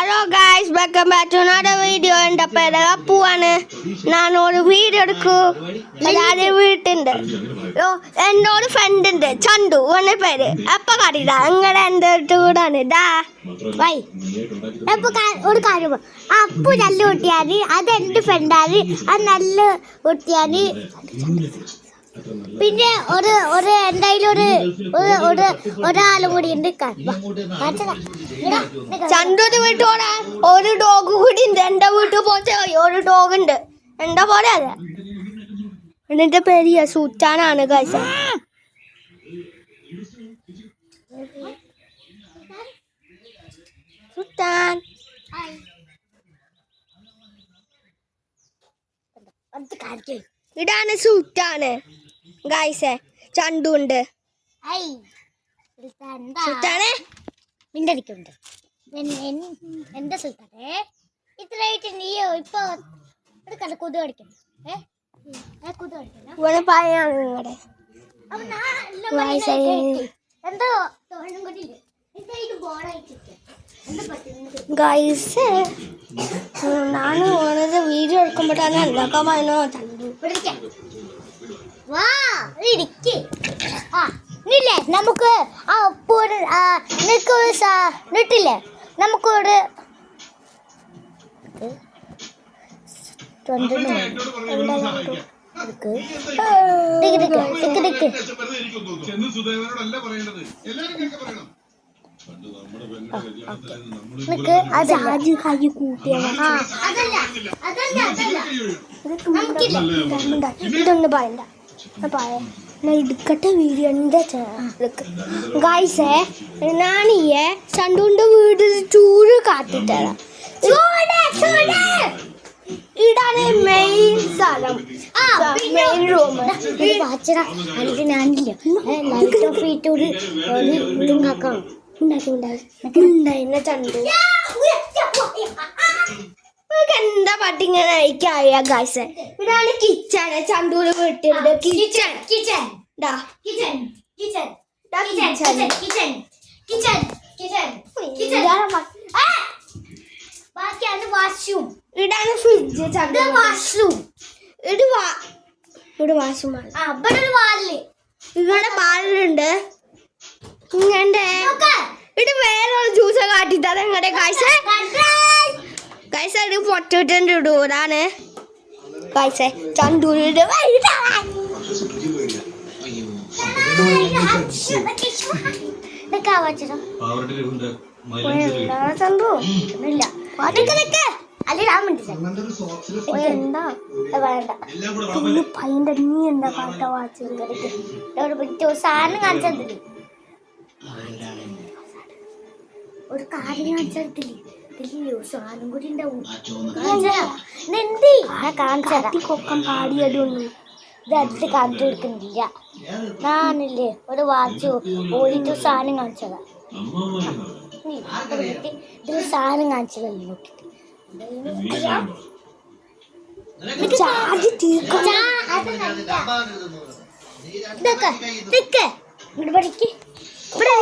Hello guys, welcome back to another video. എൻ്റെ പേര് അപ്പുവാണ്. ഞാനൊരു വീഡിയോ എടുക്കൂ. അതായത് വീട്ടുണ്ട്. എന്നോട് ഫ്രണ്ട് ഉണ്ട്, ചന്തു എന്ന പേര്. അപ്പൊ കറിയില്ല അങ്ങനെ എൻ്റെ കൂടാണ് ഡാ വൈ. അപ്പൊ ഒരു കാര്യം, അപ്പു നല്ല കുട്ടിയാണ്, അതെൻ്റെ ഫ്രണ്ടാണ്. അത് നല്ല കുട്ടിയാണ്. പിന്നെ എന്തായാലും ഒരാളും കൂടി ഉണ്ട്. ചന്തുവിന്റെ വീട്ടോടെ ഒരു ഡോഗ് കൂടി ഉണ്ട്. എന്റെ വീട്ടിൽ പോലത്തെ ഒരു ഡോഗ് ഉണ്ട്. എന്താ പോലെ അതെ. എന്റെ പേര് സുൽത്താനാണ് ഗൈസ്. സുൽത്താൻ ഇതാണ് സുൽത്താന് ഗൈസ്. ചന്തു ഉണ്ട്. സുൽത്താനെ മിണ്ടടിക്കുന്നുണ്ട്. എന്താ സുൽത്താനെ ഇത്രയായിട്ട് നീയോ ഇപ്പൊ കുതു കളിക്കണം? ഇവിടെ പറയാണ് നിങ്ങളുടെ ഗൈസ്. ನಾನು ഓണത് വീഡിയോ എടുക്കുമ്പോഴാണ് എന്തൊക്കെ പറയുന്നോ ചന്തു. നമുക്ക് നിട്ടില്ലേ നമുക്കൊരു ഇതൊന്നും പറയണ്ട. എടുക്കട്ടെ വീഡിയോ ഗൈസേ. ഞാനീയെ ചണ്ടുവിന്റെ വീട് ചൂട് കാത്തിട്ടേരാം. ഇതാണ് മെയിൻ സ്ഥലം, മെയിൻ റൂം. ഞാനില്ല ചണ്ടു എന്താ പട്ടിങ്ങനെ അയക്കായ ഗൈസ്. ഇതാണ് കിച്ചണ്. ചണ്ടൂര് വീട്ടിലുണ്ട് കിച്ചൺ. ഇതാണ് ഫ്രിഡ്ജ്. വാഷ്റൂം. ഇവിടെ വാഷ്റൂം. ഇവിടെ ബാലുണ്ട്. ഇങ്ങനെ ഇത് വേറൊരു ജ്യൂസ് കാട്ടിത്തത് എങ്ങനെ ഗൈസ്. ഗൈസ് ഇത് പൊട്ടിട്ടുണ്ട്. ഇടൂരാണ് ഗൈസ്. ചണ്ടൂരിന്റെ ചന്തു ഇല്ല നീ എന്താ പാട്ട വാച്ച് സാറിന് കാണിച്ചതില്ലേ? ഒരു കാര്യം കാണിച്ചെടുത്തില്ലേ? സാധനം കൂടി ഉണ്ടാവും. കൊക്കം പാടിയതൊന്നും ഇത് അടുത്ത് കാണിച്ചു കൊടുക്കുന്നില്ല. ഞാനില്ലേ ഒരു വാച്ച് ഓടിയിട്ട് സാധനം കാണിച്ചതാ. ഇത് സാധനം കാണിച്ചതല്ലേ നോക്കിട്ട് ഇതൊക്കെ ഇവിടെ